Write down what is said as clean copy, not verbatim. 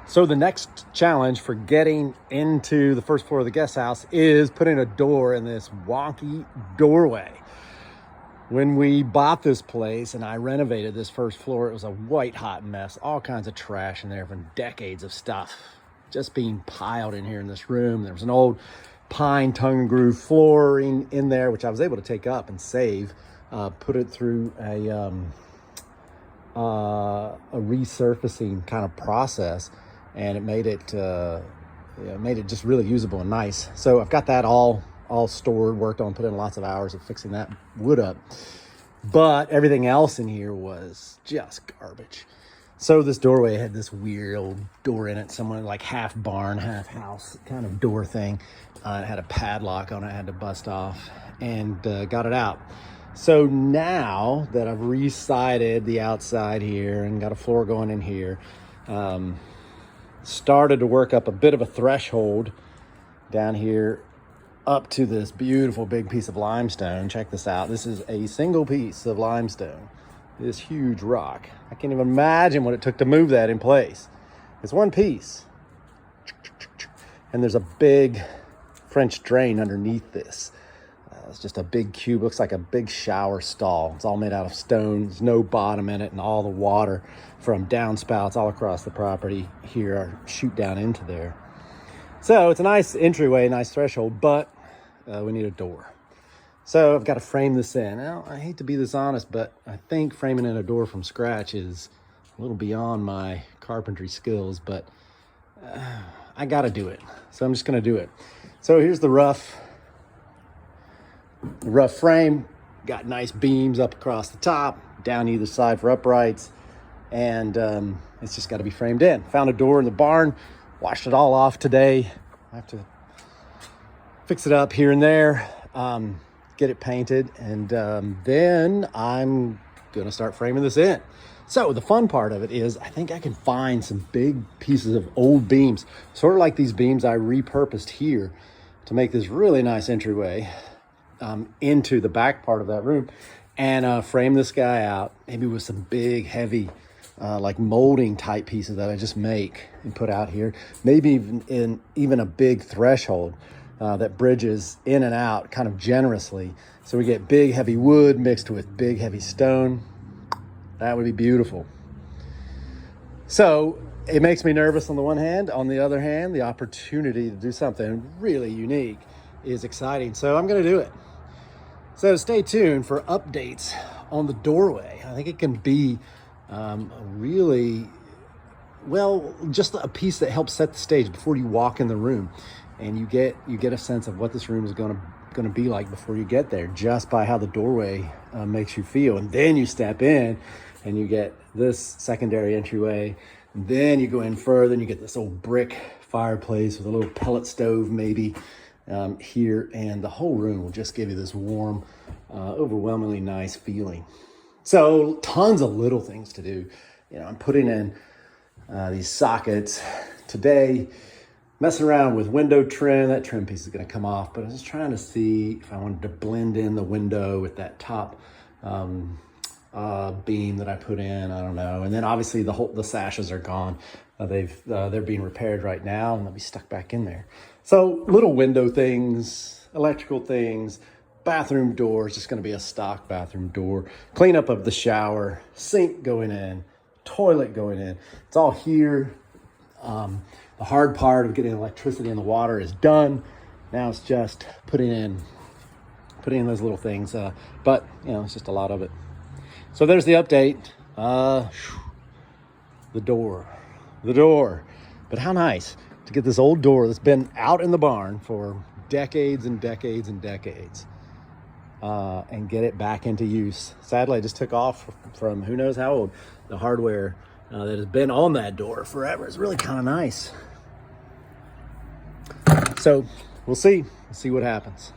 So the next challenge for getting into the first floor of the guest house is putting a door in this wonky doorway. When we bought this place and I renovated this first floor, it was a white hot mess, all kinds of trash in there from decades of stuff just being piled in here in this room. There was an old pine tongue and groove flooring in there, which I was able to take up and save, put it through a resurfacing kind of process, and it made it just really usable and nice. So I've got that all stored, worked on, put in lots of hours of fixing that wood up. But everything else in here was just garbage. So this doorway had this weird old door in it, someone like half barn, half house kind of door thing. It had a padlock on it, I had to bust off and got it out. So now that I've re-sided the outside here and got a floor going in here, started to work up a bit of a threshold down here up to this beautiful big piece of limestone. Check this out. This is a single piece of limestone, this huge rock. I can't even imagine what it took to move that in place. It's one piece. And there's a big French drain underneath this. It's just a big cube, looks like a big shower stall. It's all made out of stone. There's no bottom in it, and all the water from downspouts all across the property here shoot down into there. So it's a nice entryway, nice threshold, but we need a door. So I've got to frame this in. Now, I hate to be this honest, but I think framing in a door from scratch is a little beyond my carpentry skills, but I got to do it. So I'm just going to do it. So here's the rough frame. Got nice beams up across the top, down either side for uprights, and it's just got to be framed in. Found a door in the barn, washed it all off today. I have to fix it up here and there, get it painted, and then I'm gonna start framing this in. So the fun part of it is I think I can find some big pieces of old beams, sort of like these beams I repurposed here to make this really nice entryway into the back part of that room, and frame this guy out, maybe with some big heavy like molding type pieces that I just make and put out here, maybe even a big threshold that bridges in and out kind of generously, so we get big heavy wood mixed with big heavy stone. That would be beautiful. So it makes me nervous on the one hand. On the other hand, the opportunity to do something really unique is exciting, so I'm going to do it. So stay tuned for updates on the doorway. I think it can be really, well, just a piece that helps set the stage before you walk in the room, and you get a sense of what this room is going to be like before you get there, just by how the doorway makes you feel. And then you step in and you get this secondary entryway, and then you go in further and you get this old brick fireplace with a little pellet stove maybe here, and the whole room will just give you this warm, overwhelmingly nice feeling. So tons of little things to do. I'm putting in these sockets today, messing around with window trim. That trim piece is going to come off, but I was just trying to see if I wanted to blend in the window with that top beam that I put in. I don't know. And then obviously the sashes are gone. They're being repaired right now, and they'll be stuck back in there. So little window things, electrical things. Bathroom door is just going to be a stock bathroom door. Cleanup of the shower, sink going in, toilet going in. It's all here. The hard part of getting electricity in the water is done. Now it's just putting in those little things. But it's just a lot of it. So there's the update. The door. But how nice to get this old door that's been out in the barn for decades and decades and decades. And get it back into use. Sadly, I just took off from who knows how old. The hardware that has been on that door forever is really kind of nice. So we'll see what happens.